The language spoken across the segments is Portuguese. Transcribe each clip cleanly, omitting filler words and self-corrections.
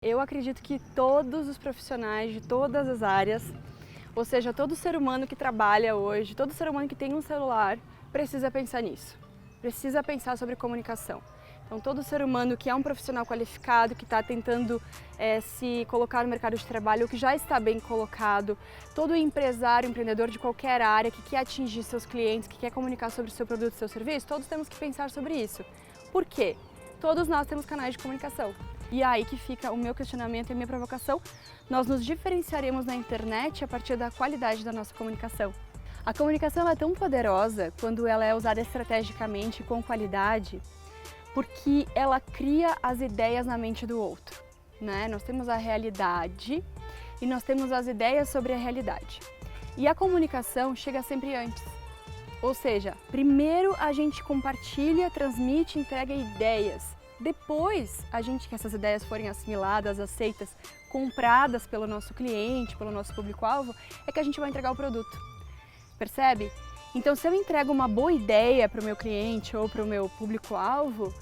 Eu acredito que todos os profissionais de todas as áreas, ou seja, todo ser humano que trabalha hoje, todo ser humano que tem um celular, precisa pensar nisso. Precisa pensar sobre comunicação. Então, todo ser humano que é um profissional qualificado, que está tentando se colocar no mercado de trabalho, ou que já está bem colocado, todo empresário, empreendedor de qualquer área que quer atingir seus clientes, que quer comunicar sobre o seu produto, seu serviço, todos temos que pensar sobre isso. Por quê? Todos nós temos canais de comunicação. E é aí que fica o meu questionamento e a minha provocação. Nós nos diferenciaremos na internet a partir da qualidade da nossa comunicação. A comunicação é tão poderosa quando ela é usada estrategicamente, com qualidade, porque ela cria as ideias na mente do outro, né? Nós temos a realidade e nós temos as ideias sobre a realidade. E a comunicação chega sempre antes. Ou seja, primeiro a gente compartilha, transmite, entrega ideias. Depois, que essas ideias forem assimiladas, aceitas, compradas pelo nosso cliente, pelo nosso público-alvo, é que a gente vai entregar o produto. Percebe? Então, se eu entrego uma boa ideia para o meu cliente ou para o meu público-alvo,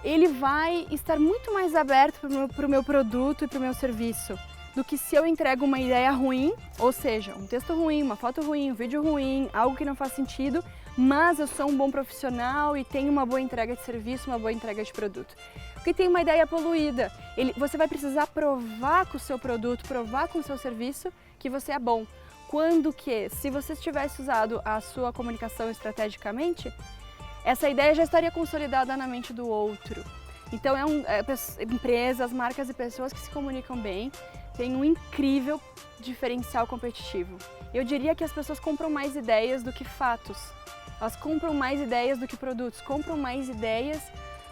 ele vai estar muito mais aberto para o meu produto e para o meu serviço do que se eu entrego uma ideia ruim, ou seja, um texto ruim, uma foto ruim, um vídeo ruim, algo que não faz sentido, mas eu sou um bom profissional e tenho uma boa entrega de serviço, uma boa entrega de produto. Porque tem uma ideia poluída, você vai precisar provar com o seu produto, provar com o seu serviço que você é bom. Quando que, se você tivesse usado a sua comunicação estrategicamente, essa ideia já estaria consolidada na mente do outro. Então, empresas, marcas e pessoas que se comunicam bem têm um incrível diferencial competitivo. Eu diria que as pessoas compram mais ideias do que fatos. Elas compram mais ideias do que produtos, compram mais ideias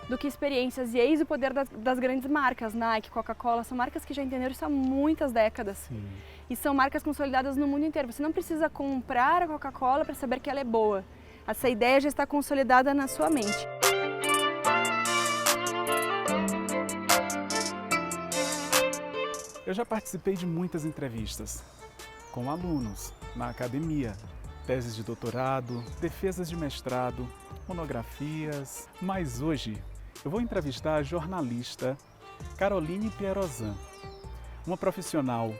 do que experiências. E eis o poder das grandes marcas, Nike, Coca-Cola, são marcas que já entenderam isso há muitas décadas. Sim. E são marcas consolidadas no mundo inteiro. Você não precisa comprar a Coca-Cola para saber que ela é boa. Essa ideia já está consolidada na sua mente. Eu já participei de muitas entrevistas com alunos na academia, teses de doutorado, defesas de mestrado, monografias, mas hoje eu vou entrevistar a jornalista Caroline Pierosan, uma profissional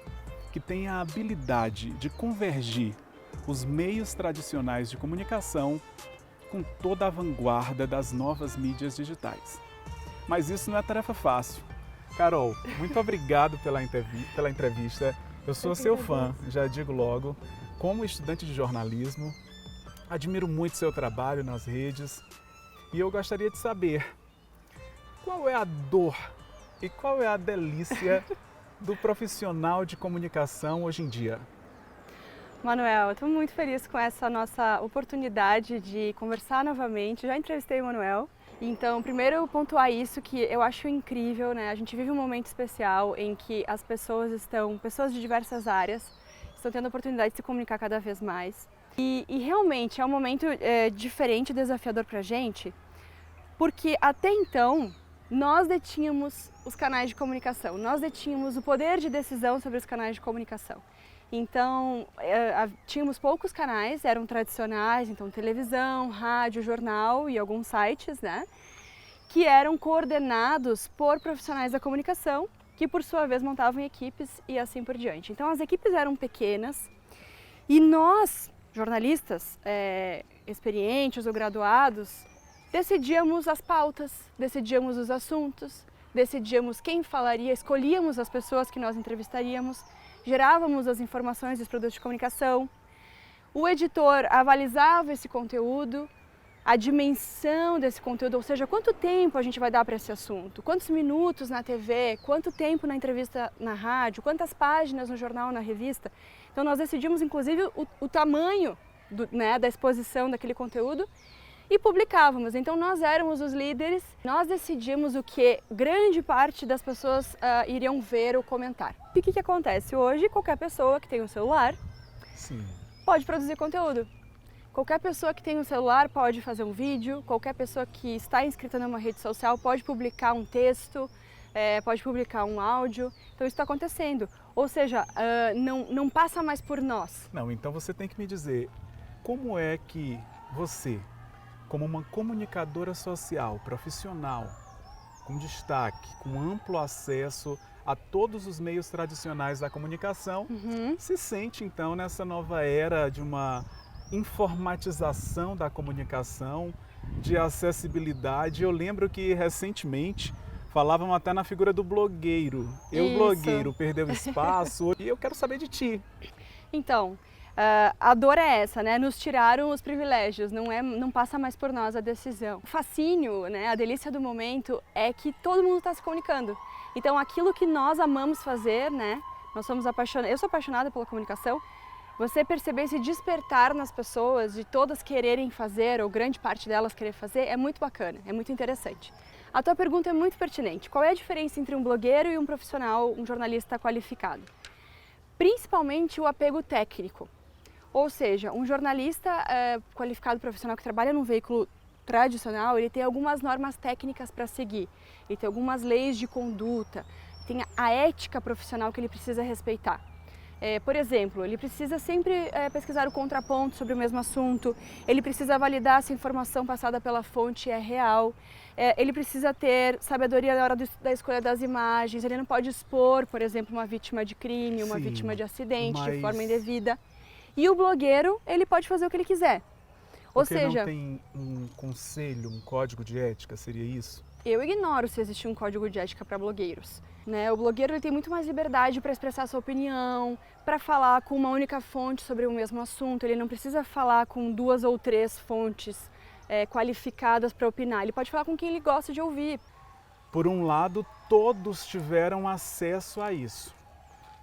que tem a habilidade de convergir os meios tradicionais de comunicação com toda a vanguarda das novas mídias digitais. Mas isso não é tarefa fácil. Carol, muito obrigado pela entrevista. Eu sou seu fã, já digo logo. Como estudante de jornalismo, admiro muito seu trabalho nas redes e eu gostaria de saber qual é a dor e qual é a delícia do profissional de comunicação hoje em dia. Manuel, eu estou muito feliz com essa nossa oportunidade de conversar novamente. Já entrevistei o Manuel. Então, primeiro pontuar isso que eu acho incrível, né? A gente vive um momento especial em que as pessoas de diversas áreas, estão tendo a oportunidade de se comunicar cada vez mais. E realmente é um momento diferente e desafiador para a gente, porque até então nós detínhamos os canais de comunicação, nós detínhamos o poder de decisão sobre os canais de comunicação. Então, tínhamos poucos canais, eram tradicionais, então televisão, rádio, jornal e alguns sites, né? Que eram coordenados por profissionais da comunicação, que por sua vez montavam equipes e assim por diante. Então, as equipes eram pequenas e nós, jornalistas experientes ou graduados, decidíamos as pautas, decidíamos os assuntos, decidíamos quem falaria, escolhíamos as pessoas que nós entrevistaríamos, gerávamos as informações dos produtos de comunicação, o editor avalizava esse conteúdo, a dimensão desse conteúdo, ou seja, quanto tempo a gente vai dar para esse assunto, quantos minutos na TV, quanto tempo na entrevista na rádio, quantas páginas no jornal, na revista. Então nós decidimos inclusive o tamanho da exposição daquele conteúdo e publicávamos. Então nós éramos os líderes, nós decidimos o que grande parte das pessoas iriam ver ou comentar. E o que acontece? Hoje qualquer pessoa que tem um celular pode produzir conteúdo. Qualquer pessoa que tem um celular pode fazer um vídeo, qualquer pessoa que está inscrita numa rede social pode publicar um texto, pode publicar um áudio. Então isso está acontecendo. Ou seja, não passa mais por nós. Não, então você tem que me dizer como é que você, como uma comunicadora social, profissional, com destaque, com amplo acesso a todos os meios tradicionais da comunicação, se sente então nessa nova era de uma informatização da comunicação, de acessibilidade. Eu lembro que recentemente falavam até na figura do blogueiro. O blogueiro perdeu espaço e eu quero saber de ti. Então, a dor é essa, né? Nos tiraram os privilégios, não passa mais por nós a decisão. O fascínio, né? A delícia do momento é que todo mundo está se comunicando. Então, aquilo que nós amamos fazer, né? Eu sou apaixonada pela comunicação. Você perceber esse despertar nas pessoas de todas quererem fazer, ou grande parte delas querer fazer, é muito bacana, é muito interessante. A tua pergunta é muito pertinente. Qual é a diferença entre um blogueiro e um profissional, um jornalista qualificado? Principalmente o apego técnico. Ou seja, um jornalista qualificado profissional que trabalha num veículo tradicional, ele tem algumas normas técnicas para seguir, ele tem algumas leis de conduta, tem a ética profissional que ele precisa respeitar. Por exemplo, ele precisa sempre pesquisar o contraponto sobre o mesmo assunto, ele precisa validar se a informação passada pela fonte é real, ele precisa ter sabedoria na hora da escolha das imagens, ele não pode expor, por exemplo, uma vítima de crime, uma vítima de acidente de forma indevida. E o blogueiro, ele pode fazer o que ele quiser. Ou seja, não tem um conselho, um código de ética, seria isso? Eu ignoro se existe um código de ética para blogueiros. Né? O blogueiro ele tem muito mais liberdade para expressar sua opinião, para falar com uma única fonte sobre o mesmo assunto. Ele não precisa falar com 2 ou 3 fontes qualificadas para opinar. Ele pode falar com quem ele gosta de ouvir. Por um lado, todos tiveram acesso a isso.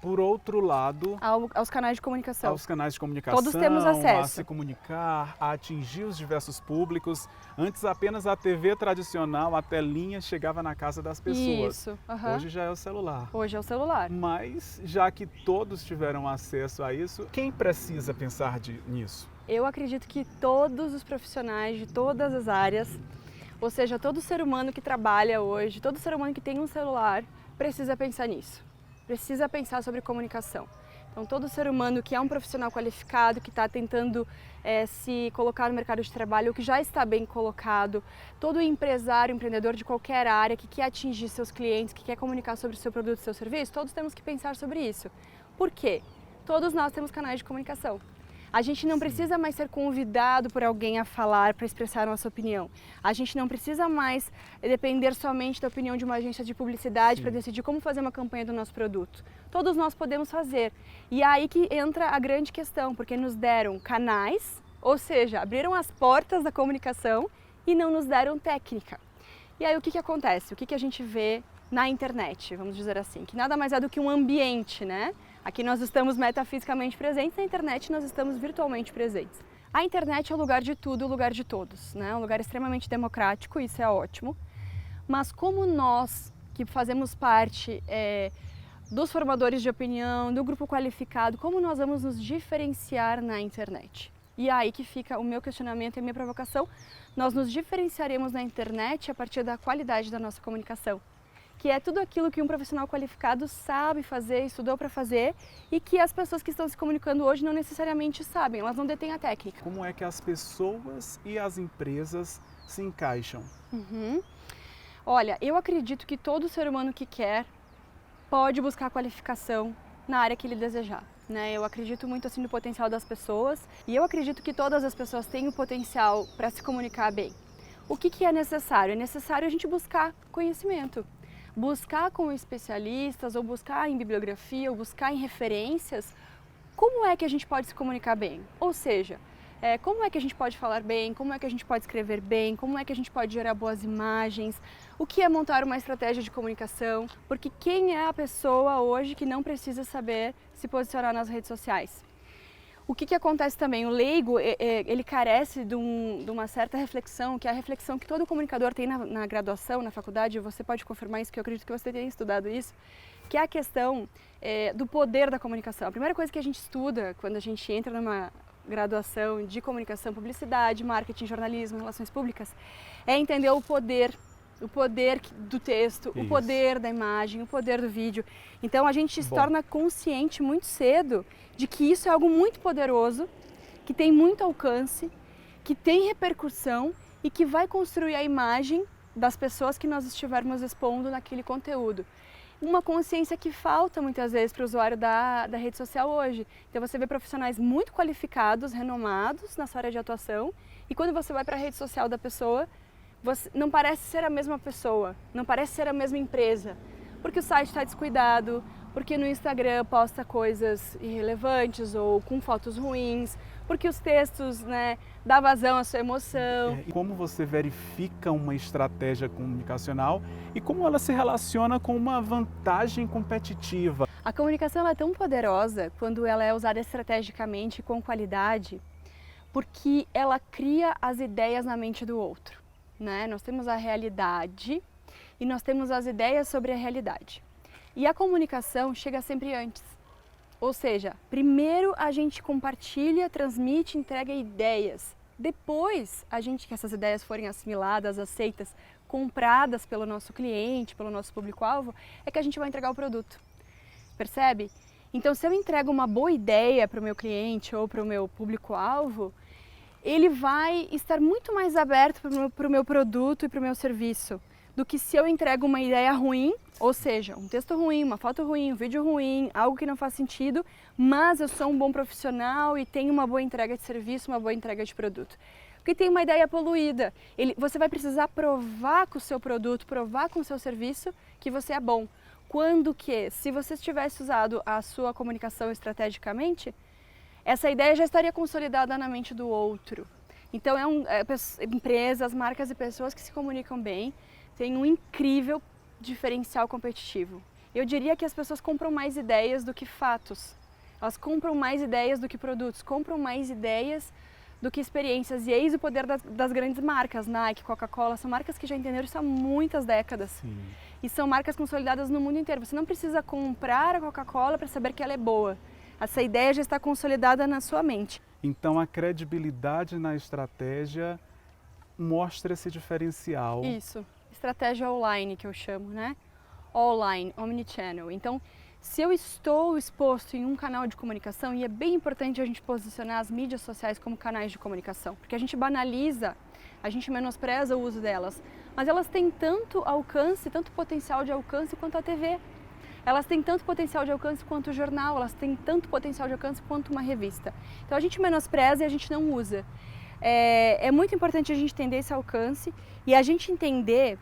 Por outro lado, aos canais de comunicação. Aos canais de comunicação, todos temos acesso. A se comunicar, a atingir os diversos públicos. Antes apenas a TV tradicional, a telinha chegava na casa das pessoas. Isso. Hoje já é o celular. Hoje é o celular. Mas já que todos tiveram acesso a isso, quem precisa pensar nisso? Eu acredito que todos os profissionais de todas as áreas, ou seja, todo ser humano que trabalha hoje, todo ser humano que tem um celular, precisa pensar nisso. Precisa pensar sobre comunicação. Então, todo ser humano que é um profissional qualificado, que está tentando se colocar no mercado de trabalho, ou que já está bem colocado, todo empresário, empreendedor de qualquer área que quer atingir seus clientes, que quer comunicar sobre o seu produto, seu serviço, todos temos que pensar sobre isso. Por quê? Todos nós temos canais de comunicação. A gente não precisa mais ser convidado por alguém a falar para expressar a nossa opinião. A gente não precisa mais depender somente da opinião de uma agência de publicidade para decidir como fazer uma campanha do nosso produto. Todos nós podemos fazer. E é aí que entra a grande questão, porque nos deram canais, ou seja, abriram as portas da comunicação e não nos deram técnica. E aí o que acontece? O que a gente vê na internet, vamos dizer assim, que nada mais é do que um ambiente, né? Aqui nós estamos metafisicamente presentes, na internet nós estamos virtualmente presentes. A internet é o lugar de tudo, o lugar de todos, né? Um lugar extremamente democrático, isso é ótimo. Mas como nós, que fazemos parte dos formadores de opinião, do grupo qualificado, como nós vamos nos diferenciar na internet? E aí que fica o meu questionamento e a minha provocação. Nós nos diferenciaremos na internet a partir da qualidade da nossa comunicação, que é tudo aquilo que um profissional qualificado sabe fazer, estudou para fazer e que as pessoas que estão se comunicando hoje não necessariamente sabem, elas não detêm a técnica. Como é que as pessoas e as empresas se encaixam? Olha, eu acredito que todo ser humano que quer pode buscar qualificação na área que ele desejar. Né? Eu acredito muito assim no potencial das pessoas e eu acredito que todas as pessoas têm o potencial para se comunicar bem. O que é necessário? É necessário a gente buscar conhecimento. Buscar com especialistas, ou buscar em bibliografia, ou buscar em referências, como é que a gente pode se comunicar bem? Ou seja, como é que a gente pode falar bem, como é que a gente pode escrever bem, como é que a gente pode gerar boas imagens, o que é montar uma estratégia de comunicação, porque quem é a pessoa hoje que não precisa saber se posicionar nas redes sociais? O que acontece também? O leigo, ele carece de uma certa reflexão, que é a reflexão que todo comunicador tem na graduação, na faculdade, você pode confirmar isso, que eu acredito que você tenha estudado isso, que é a questão do poder da comunicação. A primeira coisa que a gente estuda quando a gente entra numa graduação de comunicação, publicidade, marketing, jornalismo, relações públicas, é entender o poder do texto, o poder da imagem, o poder do vídeo. Então a gente se torna consciente muito cedo de que isso é algo muito poderoso, que tem muito alcance, que tem repercussão e que vai construir a imagem das pessoas que nós estivermos expondo naquele conteúdo. uma consciência que falta muitas vezes para o usuário da rede social hoje. Então você vê profissionais muito qualificados, renomados na sua área de atuação, e quando você vai para a rede social da pessoa, não parece ser a mesma pessoa, não parece ser a mesma empresa, porque o site está descuidado, porque no Instagram posta coisas irrelevantes ou com fotos ruins, porque os textos, né, dá vazão à sua emoção. E como você verifica uma estratégia comunicacional e como ela se relaciona com uma vantagem competitiva? A comunicação ela é tão poderosa quando ela é usada estrategicamente e com qualidade, porque ela cria as ideias na mente do outro, né? Nós temos a realidade e nós temos as ideias sobre a realidade. E a comunicação chega sempre antes. Ou seja, primeiro a gente compartilha, transmite, entrega ideias. Depois, que essas ideias forem assimiladas, aceitas, compradas pelo nosso cliente, pelo nosso público-alvo, é que a gente vai entregar o produto. Percebe? Então, se eu entrego uma boa ideia para o meu cliente ou para o meu público-alvo, ele vai estar muito mais aberto para o meu produto e para o meu serviço do que se eu entrego uma ideia ruim, ou seja, um texto ruim, uma foto ruim, um vídeo ruim, algo que não faz sentido, mas eu sou um bom profissional e tenho uma boa entrega de serviço, uma boa entrega de produto. Porque tem uma ideia poluída, você vai precisar provar com o seu produto, provar com o seu serviço que você é bom. Quando que, se você tivesse usado a sua comunicação estrategicamente, essa ideia já estaria consolidada na mente do outro. Então, empresas, marcas e pessoas que se comunicam bem têm um incrível diferencial competitivo. Eu diria que as pessoas compram mais ideias do que fatos. Elas compram mais ideias do que produtos, compram mais ideias do que experiências. E eis o poder das grandes marcas, Nike, Coca-Cola, são marcas que já entenderam isso há muitas décadas. Sim. E são marcas consolidadas no mundo inteiro. Você não precisa comprar a Coca-Cola para saber que ela é boa. Essa ideia já está consolidada na sua mente. Então a credibilidade na estratégia mostra esse diferencial. Isso. Estratégia online, que eu chamo, né? Online, omnichannel. Então, se eu estou exposto em um canal de comunicação, e é bem importante a gente posicionar as mídias sociais como canais de comunicação, porque a gente banaliza, a gente menospreza o uso delas, mas elas têm tanto alcance, tanto potencial de alcance quanto a TV. Elas têm tanto potencial de alcance quanto o jornal, elas têm tanto potencial de alcance quanto uma revista. Então a gente menospreza e a gente não usa. É muito importante a gente entender esse alcance e a gente entender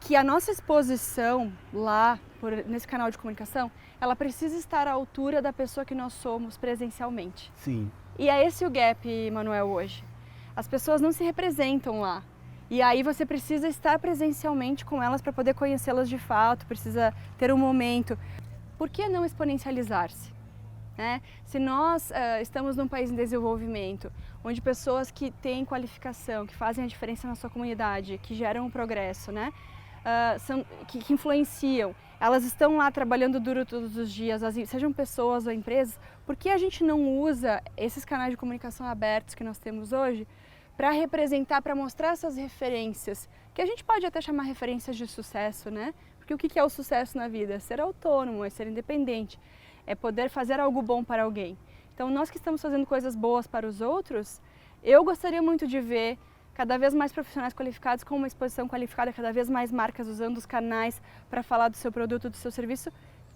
que a nossa exposição lá, nesse canal de comunicação, ela precisa estar à altura da pessoa que nós somos presencialmente. Sim. E é esse o gap, Manuel, hoje. As pessoas não se representam lá. E aí você precisa estar presencialmente com elas para poder conhecê-las de fato, precisa ter um momento. Por que não exponencializar-se? Né? Se nós estamos num país em desenvolvimento, onde pessoas que têm qualificação, que fazem a diferença na sua comunidade, que geram um progresso, né? Que influenciam, elas estão lá trabalhando duro todos os dias, sejam pessoas ou empresas, por que a gente não usa esses canais de comunicação abertos que nós temos hoje para representar, para mostrar essas referências, que a gente pode até chamar referências de sucesso, né? Porque o que é o sucesso na vida? É ser autônomo, é ser independente, é poder fazer algo bom para alguém. Então, nós que estamos fazendo coisas boas para os outros, eu gostaria muito de ver cada vez mais profissionais qualificados com uma exposição qualificada, cada vez mais marcas usando os canais para falar do seu produto, do seu serviço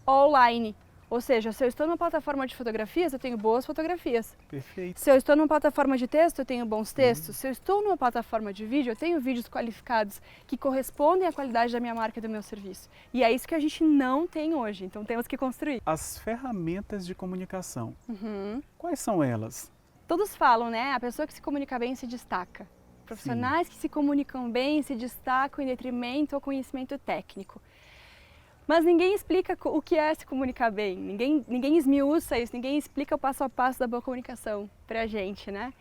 online. Ou seja, se eu estou numa plataforma de fotografias, eu tenho boas fotografias. Perfeito. Se eu estou numa plataforma de texto, eu tenho bons textos. Se eu estou numa plataforma de vídeo, eu tenho vídeos qualificados que correspondem à qualidade da minha marca e do meu serviço. E é isso que a gente não tem hoje, então temos que construir. As ferramentas de comunicação, Uhum. quais são elas? Todos falam, né? A pessoa que se comunica bem se destaca. Profissionais que se comunicam bem se destacam em detrimento ao conhecimento técnico. Mas ninguém explica o que é se comunicar bem, ninguém esmiuça isso, ninguém explica o passo a passo da boa comunicação pra gente, né?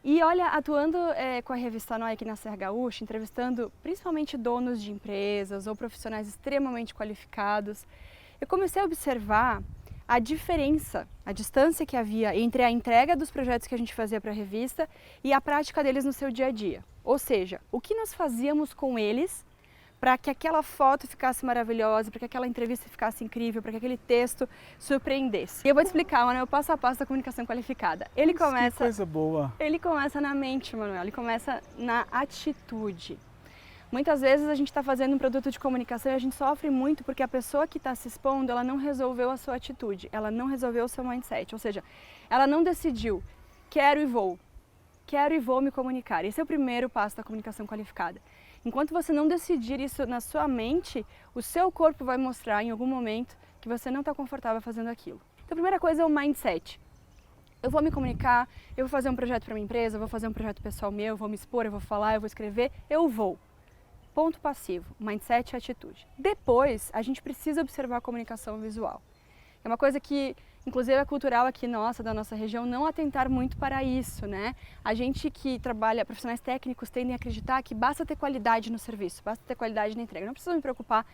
E olha, atuando com a revista Noi aqui na Serra Gaúcha, entrevistando principalmente donos de empresas ou profissionais extremamente qualificados, eu comecei a observar a diferença, a distância que havia entre a entrega dos projetos que a gente fazia para a revista e a prática deles no seu dia a dia. Ou seja, o que nós fazíamos com eles para que aquela foto ficasse maravilhosa, para que aquela entrevista ficasse incrível, para que aquele texto surpreendesse. E eu vou te explicar, Manuel, o passo a passo da comunicação qualificada. Que coisa boa! Ele começa na mente, Manuel, ele começa na atitude. Muitas vezes a gente está fazendo um produto de comunicação e a gente sofre muito porque a pessoa que está se expondo, ela não resolveu a sua atitude, ela não resolveu o seu mindset, ou seja, ela não decidiu, quero e vou me comunicar. Esse é o primeiro passo da comunicação qualificada. Enquanto você não decidir isso na sua mente, o seu corpo vai mostrar em algum momento que você não está confortável fazendo aquilo. Então a primeira coisa é o mindset. Eu vou me comunicar, eu vou fazer um projeto para minha empresa, eu vou fazer um projeto pessoal meu, eu vou me expor, eu vou falar, eu vou escrever, eu vou. Ponto passivo, mindset e atitude. Depois, a gente precisa observar a comunicação visual. É uma coisa que, inclusive, é cultural aqui nossa, da nossa região, não atentar muito para isso, né? A gente que trabalha, profissionais técnicos, tendem a acreditar que basta ter qualidade no serviço, basta ter qualidade na entrega. Não preciso me preocupar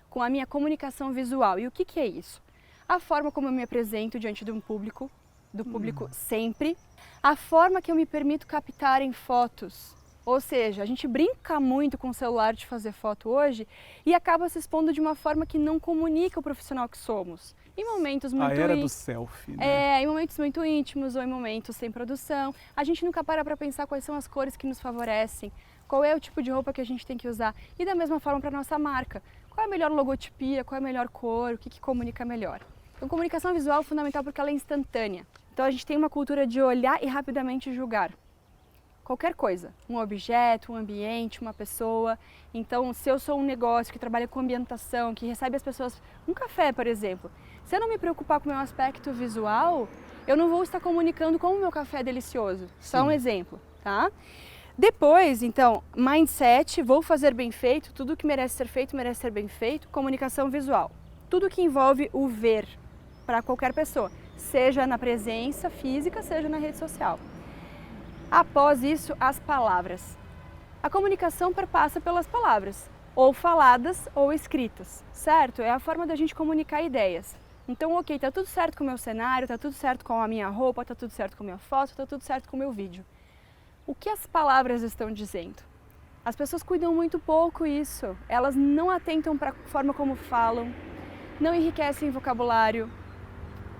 com a minha comunicação visual. E o que é isso? A forma como eu me apresento diante de um público, do público sempre, a forma que eu me permito captar em fotos. Ou seja, a gente brinca muito com o celular de fazer foto hoje e acaba se expondo de uma forma que não comunica o profissional que somos. Em momentos muito A era do selfie, né? em momentos muito íntimos ou em momentos sem produção. A gente nunca para pensar quais são as cores que nos favorecem, qual é o tipo de roupa que a gente tem que usar. E da mesma forma para a nossa marca. Qual é a melhor logotipia, qual é a melhor cor, o que comunica melhor. Então, comunicação visual é fundamental porque ela é instantânea. Então, a gente tem uma cultura de olhar e rapidamente julgar. Qualquer coisa, um objeto, um ambiente, uma pessoa. Então, se eu sou um negócio que trabalha com ambientação, que recebe as pessoas, um café, por exemplo, se eu não me preocupar com o meu aspecto visual, eu não vou estar comunicando como o meu café é delicioso. Só um exemplo, tá? Depois, então, mindset, vou fazer bem feito, tudo que merece ser bem feito, comunicação visual. Tudo que envolve o ver para qualquer pessoa, seja na presença física, seja na rede social. Após isso, as palavras. A comunicação perpassa pelas palavras, ou faladas ou escritas, certo? É a forma da gente comunicar ideias. Então, ok, tá tudo certo com o meu cenário, tá tudo certo com a minha roupa, tá tudo certo com a minha foto, tá tudo certo com o meu vídeo. O que as palavras estão dizendo? As pessoas cuidam muito pouco isso, elas não atentam para a forma como falam, não enriquecem vocabulário.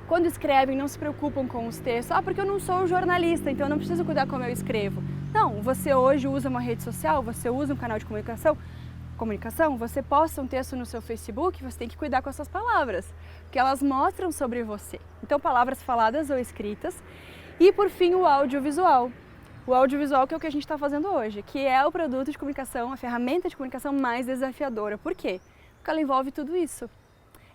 Quando escrevem, não se preocupam com os textos. Porque eu não sou um jornalista, então eu não preciso cuidar como eu escrevo. Não, você hoje usa uma rede social, você usa um canal de comunicação, você posta um texto no seu Facebook, você tem que cuidar com essas palavras, porque elas mostram sobre você. Então, palavras faladas ou escritas. E, por fim, o audiovisual. O audiovisual que é o que a gente está fazendo hoje, que é o produto de comunicação, a ferramenta de comunicação mais desafiadora. Por quê? Porque ela envolve tudo isso.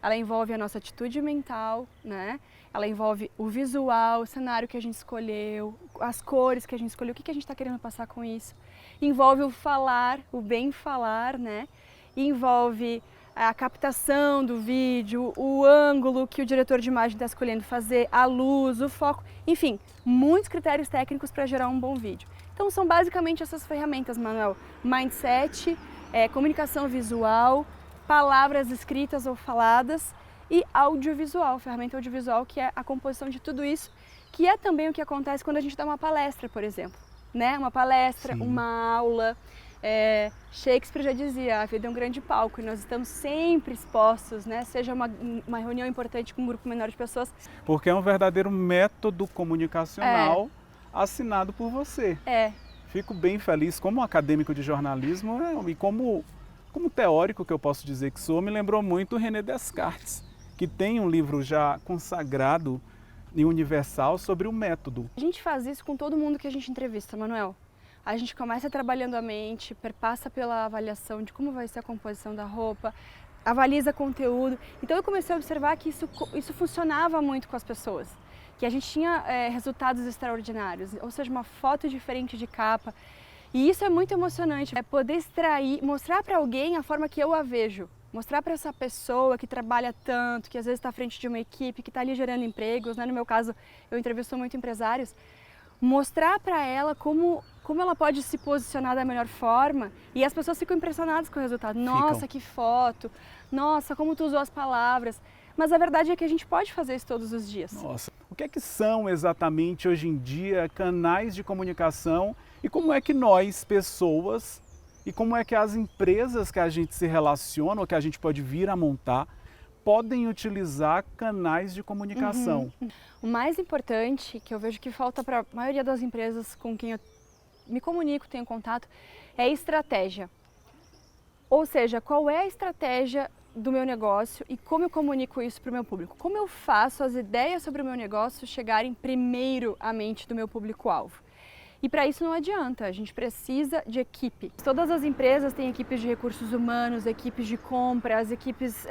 Ela envolve a nossa atitude mental, né? Ela envolve o visual, o cenário que a gente escolheu, as cores que a gente escolheu, o que a gente está querendo passar com isso. Envolve o falar, o bem falar, né? Envolve a captação do vídeo, o ângulo que o diretor de imagem está escolhendo fazer, a luz, o foco, enfim, muitos critérios técnicos para gerar um bom vídeo. Então são basicamente essas ferramentas, Manuel. Mindset, comunicação visual, palavras escritas ou faladas e audiovisual, ferramenta audiovisual, que é a composição de tudo isso, que é também o que acontece quando a gente dá uma palestra, por exemplo, né? Uma palestra, sim, uma aula. Shakespeare já dizia, a vida é um grande palco e nós estamos sempre expostos, né? Seja uma reunião importante com um grupo menor de pessoas. Porque é um verdadeiro método comunicacional assinado por você. Fico bem feliz como acadêmico de jornalismo e como teórico que eu posso dizer que sou, me lembrou muito René Descartes, que tem um livro já consagrado e universal sobre o método. A gente faz isso com todo mundo que a gente entrevista, Manuel. A gente começa trabalhando a mente, perpassa pela avaliação de como vai ser a composição da roupa, avaliza conteúdo. Então eu comecei a observar que isso funcionava muito com as pessoas, que a gente tinha resultados extraordinários, ou seja, uma foto diferente de capa. E isso é muito emocionante, é poder extrair, mostrar para alguém a forma que eu a vejo. Mostrar para essa pessoa que trabalha tanto, que às vezes está à frente de uma equipe, que está ali gerando empregos, né? No meu caso, eu entrevisto muito empresários. Mostrar para ela como ela pode se posicionar da melhor forma e as pessoas ficam impressionadas com o resultado. Nossa, que foto! Nossa, como tu usou as palavras! Mas a verdade é que a gente pode fazer isso todos os dias. Nossa, o que é que são exatamente hoje em dia canais de comunicação e como é que nós, pessoas, e como é que as empresas que a gente se relaciona ou que a gente pode vir a montar, podem utilizar canais de comunicação? O mais importante, que eu vejo que falta para a maioria das empresas com quem eu me comunico, tenho contato, é estratégia. Ou seja, qual é a estratégia do meu negócio e como eu comunico isso para o meu público? Como eu faço as ideias sobre o meu negócio chegarem primeiro à mente do meu público-alvo? E para isso não adianta, a gente precisa de equipe. Todas as empresas têm equipes de recursos humanos, equipes de compras, equipes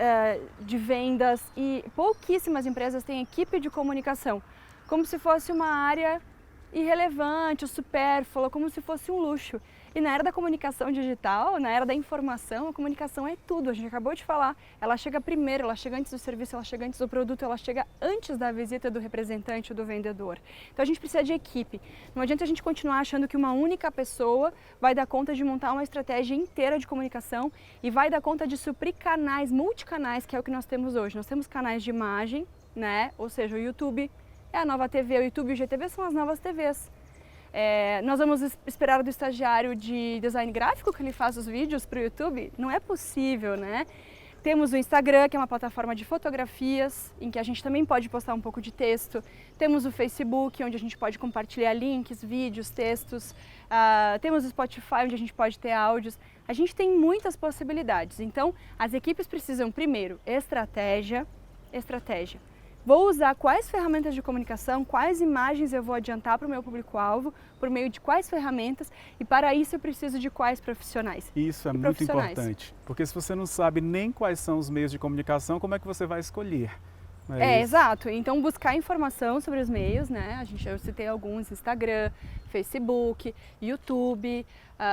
de vendas e pouquíssimas empresas têm equipe de comunicação, como se fosse uma área irrelevante, supérflua, como se fosse um luxo. E na era da comunicação digital, na era da informação, a comunicação é tudo. A gente acabou de falar, ela chega primeiro, ela chega antes do serviço, ela chega antes do produto, ela chega antes da visita do representante ou do vendedor. Então a gente precisa de equipe. Não adianta a gente continuar achando que uma única pessoa vai dar conta de montar uma estratégia inteira de comunicação e vai dar conta de suprir canais, multicanais, que é o que nós temos hoje. Nós temos canais de imagem, né? Ou seja, o YouTube é a nova TV, o YouTube e o GTV são as novas TVs. Nós vamos esperar do estagiário de design gráfico que ele faz os vídeos para o YouTube? Não é possível, né? Temos o Instagram, que é uma plataforma de fotografias, em que a gente também pode postar um pouco de texto. Temos o Facebook, onde a gente pode compartilhar links, vídeos, textos. Temos o Spotify, onde a gente pode ter áudios. A gente tem muitas possibilidades. Então, as equipes precisam, primeiro, estratégia. Vou usar quais ferramentas de comunicação, quais imagens eu vou adiantar para o meu público-alvo, por meio de quais ferramentas, e para isso eu preciso de quais profissionais. Isso é muito importante, porque se você não sabe nem quais são os meios de comunicação, como é que você vai escolher? Exato. Então buscar informação sobre os meios, né? Eu citei alguns: Instagram, Facebook, YouTube,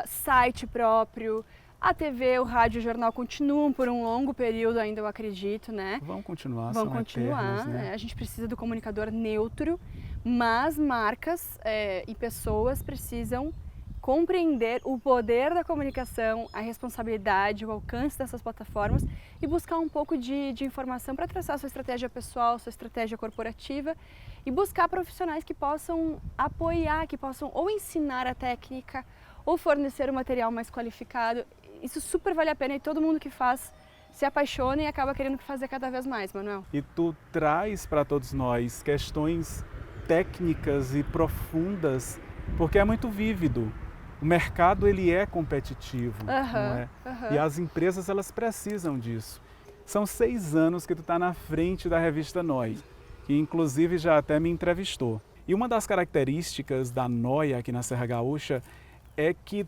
site próprio. A TV, o rádio e o jornal continuam por um longo período ainda, eu acredito, né? Vão continuar, Vão continuar. Eternos, né? A gente precisa do comunicador neutro, mas marcas e pessoas precisam compreender o poder da comunicação, a responsabilidade, o alcance dessas plataformas e buscar um pouco de informação para traçar sua estratégia pessoal, sua estratégia corporativa e buscar profissionais que possam apoiar, que possam ou ensinar a técnica ou fornecer um material mais qualificado. Isso super vale a pena e todo mundo que faz se apaixona e acaba querendo fazer cada vez mais, Manuel. E tu traz para todos nós questões técnicas e profundas, porque é muito vívido. O mercado ele é competitivo, não é? E as empresas elas precisam disso. São 6 anos que tu está na frente da revista Noi, que inclusive já até me entrevistou. E uma das características da Noi aqui na Serra Gaúcha é que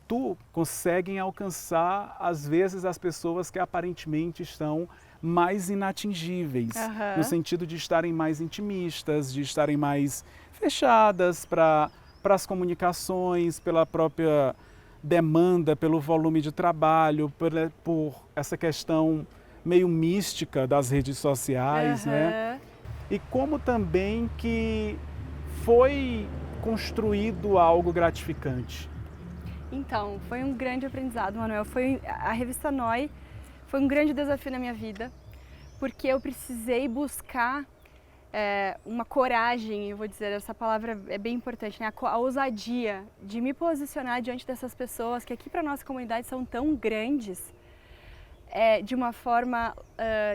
tu conseguem alcançar, às vezes, as pessoas que aparentemente estão mais inatingíveis, no sentido de estarem mais intimistas, de estarem mais fechadas para as comunicações, pela própria demanda, pelo volume de trabalho, por essa questão meio mística das redes sociais, né? E como também que foi construído algo gratificante. Então, foi um grande aprendizado, Manuel. A revista Noi foi um grande desafio na minha vida, porque eu precisei buscar uma coragem, eu vou dizer, essa palavra é bem importante, né? A ousadia de me posicionar diante dessas pessoas que aqui para a nossa comunidade são tão grandes, de uma forma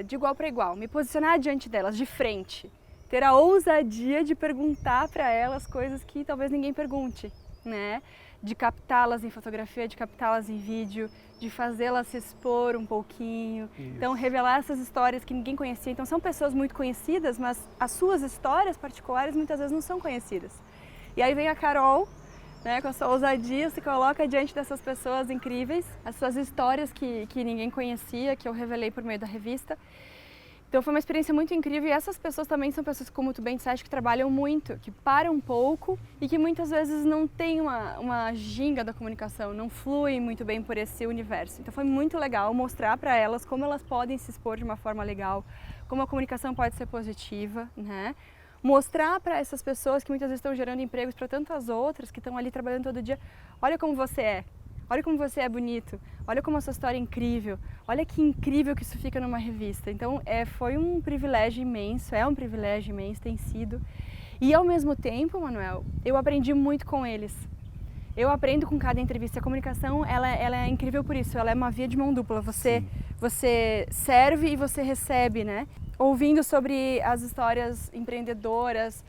de igual para igual, me posicionar diante delas, de frente, ter a ousadia de perguntar para elas coisas que talvez ninguém pergunte, né? De captá-las em fotografia, de captá-las em vídeo, de fazê-las se expor um pouquinho. Isso. Então, revelar essas histórias que ninguém conhecia. Então, são pessoas muito conhecidas, mas as suas histórias particulares muitas vezes não são conhecidas. E aí vem a Carol, né, com a sua ousadia, se coloca diante dessas pessoas incríveis, as suas histórias que ninguém conhecia, que eu revelei por meio da revista. Então foi uma experiência muito incrível e essas pessoas também são pessoas, como tu bem disseste, que trabalham muito, que param um pouco e que muitas vezes não têm uma ginga da comunicação, não fluem muito bem por esse universo. Então foi muito legal mostrar para elas como elas podem se expor de uma forma legal, como a comunicação pode ser positiva, né? Mostrar para essas pessoas que muitas vezes estão gerando empregos para tantas outras que estão ali trabalhando todo dia, olha como você é. Olha como você é bonito, olha como a sua história é incrível, olha que incrível que isso fica numa revista. Então foi um privilégio imenso, é um privilégio imenso, tem sido. E ao mesmo tempo, Manuel, eu aprendi muito com eles. Eu aprendo com cada entrevista. A comunicação, ela é incrível por isso, ela é uma via de mão dupla. Você serve e você recebe, né? Ouvindo sobre as histórias empreendedoras,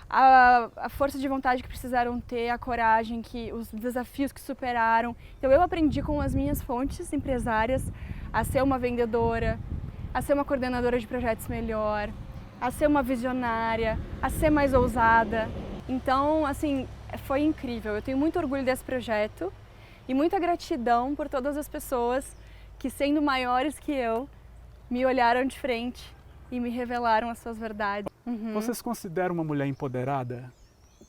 a força de vontade que precisaram ter, a coragem, os desafios que superaram. Então eu aprendi com as minhas fontes empresárias a ser uma vendedora, a ser uma coordenadora de projetos melhor, a ser uma visionária, a ser mais ousada. Então, assim, foi incrível. Eu tenho muito orgulho desse projeto e muita gratidão por todas as pessoas que, sendo maiores que eu, me olharam de frente e me revelaram as suas verdades. Você se considera uma mulher empoderada?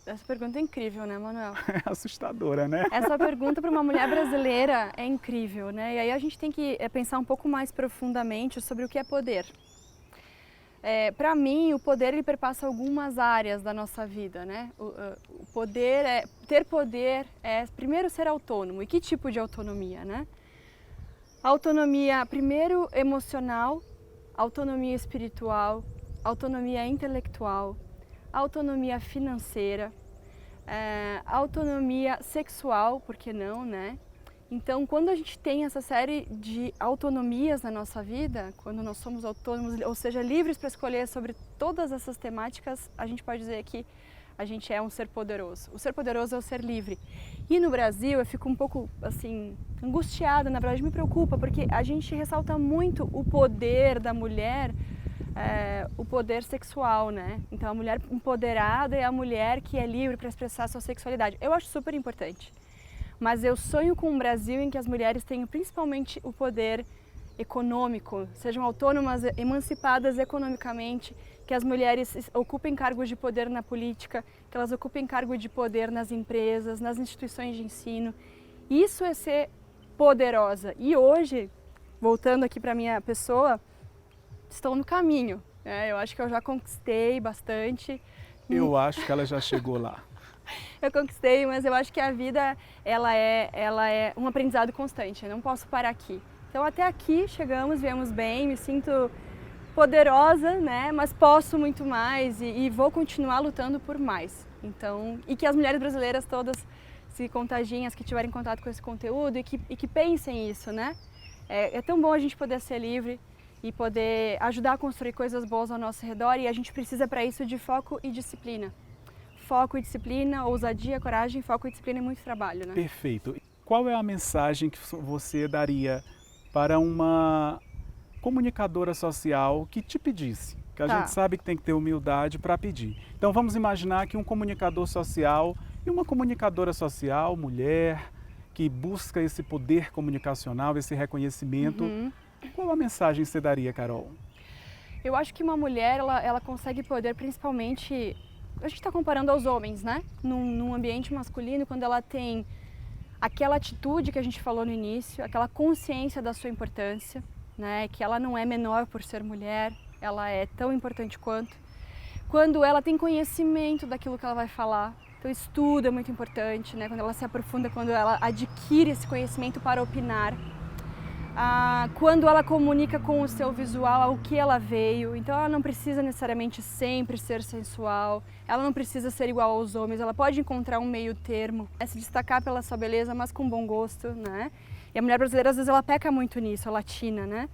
Essa pergunta é incrível, né, Manuel? É assustadora, né? Essa pergunta para uma mulher brasileira é incrível, né? E aí a gente tem que pensar um pouco mais profundamente sobre o que é poder. Para mim, o poder ele perpassa algumas áreas da nossa vida, né? O poder ter poder é primeiro ser autônomo. E que tipo de autonomia, né? Autonomia, primeiro, emocional, autonomia espiritual, autonomia intelectual, autonomia financeira, autonomia sexual, por que não, né? Então, quando a gente tem essa série de autonomias na nossa vida, quando nós somos autônomos, ou seja, livres para escolher sobre todas essas temáticas, a gente pode dizer que a gente é um ser poderoso. O ser poderoso é o ser livre. E no Brasil eu fico um pouco assim angustiada, na verdade me preocupa, porque a gente ressalta muito o poder da mulher, o poder sexual, né? Então a mulher empoderada é a mulher que é livre para expressar sua sexualidade. Eu acho super importante. Mas eu sonho com um Brasil em que as mulheres tenham principalmente o poder econômico, sejam autônomas, emancipadas economicamente, que as mulheres ocupem cargos de poder na política, que elas ocupem cargo de poder nas empresas, nas instituições de ensino. Isso é ser poderosa. E hoje, voltando aqui para a minha pessoa, estou no caminho. Eu acho que eu já conquistei bastante. Eu acho que ela já chegou lá. Eu conquistei, mas eu acho que a vida ela é um aprendizado constante, eu não posso parar aqui. Então até aqui chegamos, viemos bem, me sinto poderosa, né? Mas posso muito mais e vou continuar lutando por mais. Então, e que as mulheres brasileiras todas se contagiem, as que tiverem contato com esse conteúdo e que pensem isso, né? É tão bom a gente poder ser livre e poder ajudar a construir coisas boas ao nosso redor e a gente precisa para isso de foco e disciplina. Foco e disciplina, ousadia, coragem, foco e disciplina e muito trabalho, né? Perfeito. Qual é a mensagem que você daria para uma comunicadora social que te pedisse? Que a gente sabe que tem que ter humildade para pedir. Então vamos imaginar que um comunicador social e uma comunicadora social, mulher, que busca esse poder comunicacional, esse reconhecimento. Qual a mensagem você daria, Carol? Eu acho que uma mulher, ela consegue poder principalmente... A gente está comparando aos homens, né? Num ambiente masculino, quando ela tem aquela atitude que a gente falou no início, aquela consciência da sua importância, né? Que ela não é menor por ser mulher, ela é tão importante quanto. Quando ela tem conhecimento daquilo que ela vai falar, então estudo é muito importante, né? Quando ela se aprofunda, quando ela adquire esse conhecimento para opinar. Quando ela comunica com o seu visual ao que ela veio, então ela não precisa necessariamente sempre ser sensual, ela não precisa ser igual aos homens, ela pode encontrar um meio termo, se destacar pela sua beleza, mas com bom gosto, né? E a mulher brasileira às vezes ela peca muito nisso, a latina, né?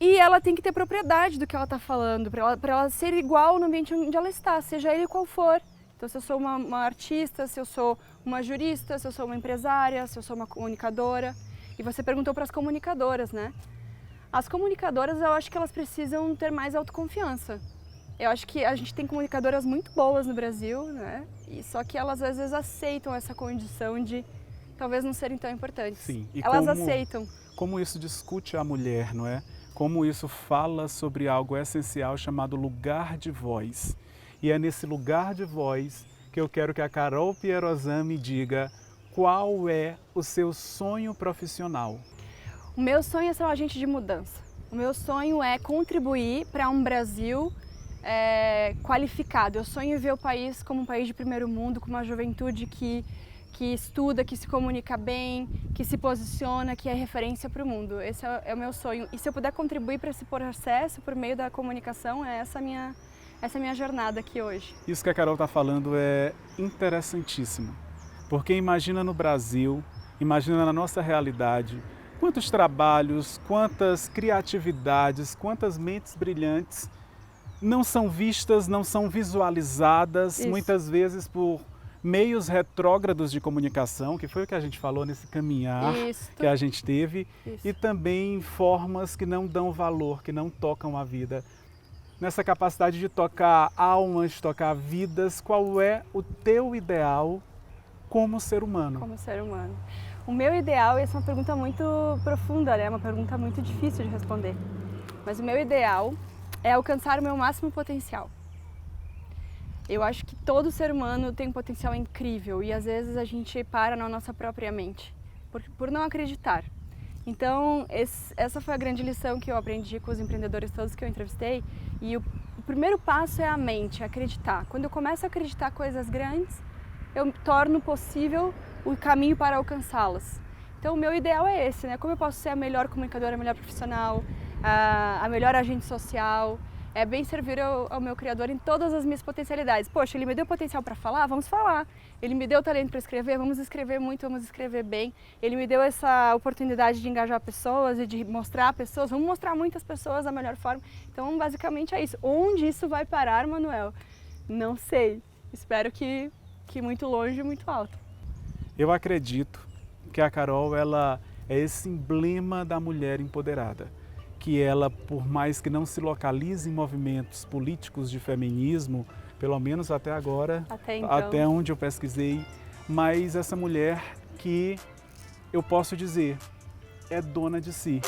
E ela tem que ter propriedade do que ela está falando, para ela ser igual no ambiente onde ela está, seja ele qual for. Então se eu sou uma artista, se eu sou uma jurista, se eu sou uma empresária, se eu sou uma comunicadora. E você perguntou para as comunicadoras, né? As comunicadoras, eu acho que elas precisam ter mais autoconfiança. Eu acho que a gente tem comunicadoras muito boas no Brasil, né? Só que elas às vezes aceitam essa condição de talvez não serem tão importantes. Sim. E elas aceitam. Como isso discute a mulher, não é? Como isso fala sobre algo essencial chamado lugar de voz. E é nesse lugar de voz que eu quero que a Carol Pierosan me diga qual é o seu sonho profissional. O meu sonho é ser um agente de mudança. O meu sonho é contribuir para um Brasil qualificado. Eu sonho em ver o país como um país de primeiro mundo, com uma juventude que estuda, que se comunica bem, que se posiciona, que é referência para o mundo. Esse é o meu sonho. E se eu puder contribuir para esse processo por meio da comunicação, essa é a minha jornada aqui hoje. Isso que a Carol está falando é interessantíssimo. Porque imagina no Brasil, imagina na nossa realidade, quantos trabalhos, quantas criatividades, quantas mentes brilhantes não são vistas, não são visualizadas, Isso. muitas vezes por meios retrógrados de comunicação, que foi o que a gente falou nesse caminhar Isso. que a gente teve, Isso. e também formas que não dão valor, que não tocam a vida. Nessa capacidade de tocar almas, de tocar vidas, qual é o teu ideal como ser humano? Como ser humano. O meu ideal, e essa é uma pergunta muito profunda, né? Uma pergunta muito difícil de responder. Mas o meu ideal é alcançar o meu máximo potencial. Eu acho que todo ser humano tem um potencial incrível e às vezes a gente para na nossa própria mente por não acreditar. Então, essa foi a grande lição que eu aprendi com os empreendedores todos que eu entrevistei. E o primeiro passo é a mente, acreditar. Quando eu começo a acreditar coisas grandes, eu torno possível o caminho para alcançá-las. Então, o meu ideal é esse, né? Como eu posso ser a melhor comunicadora, a melhor profissional, a melhor agente social, é bem servir ao meu Criador em todas as minhas potencialidades. Poxa, ele me deu potencial para falar? Vamos falar. Ele me deu talento para escrever? Vamos escrever muito, vamos escrever bem. Ele me deu essa oportunidade de engajar pessoas e de mostrar pessoas. Vamos mostrar muitas pessoas da melhor forma. Então, basicamente é isso. Onde isso vai parar, Manuel? Não sei. Espero que muito longe e muito alto. Eu acredito que a Carol, ela é esse emblema da mulher empoderada, que ela, por mais que não se localize em movimentos políticos de feminismo, pelo menos até agora, até onde eu pesquisei, mas essa mulher que eu posso dizer é dona de si.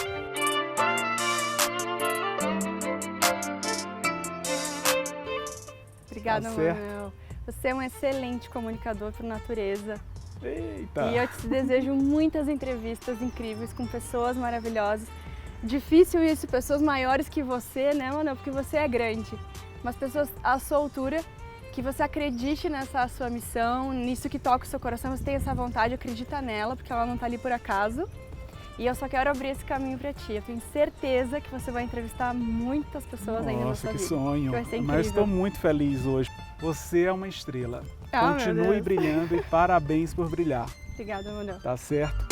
Obrigada, Tá certo? Manuel. Você é um excelente comunicador por natureza. Eita! E eu te desejo muitas entrevistas incríveis com pessoas maravilhosas. Difícil isso, pessoas maiores que você, né, Manuel? Porque você é grande. Mas pessoas à sua altura, que você acredite nessa sua missão, nisso que toca o seu coração, você tem essa vontade, acredita nela, porque ela não está ali por acaso. E eu só quero abrir esse caminho para ti. Eu tenho certeza que você vai entrevistar muitas pessoas ainda na sua vida. Nossa, que sonho! Vai ser incrível. Mas estou muito feliz hoje. Você é uma estrela. Ah, meu Continue Deus. brilhando e parabéns por brilhar. Obrigada, Manuel. Tá certo?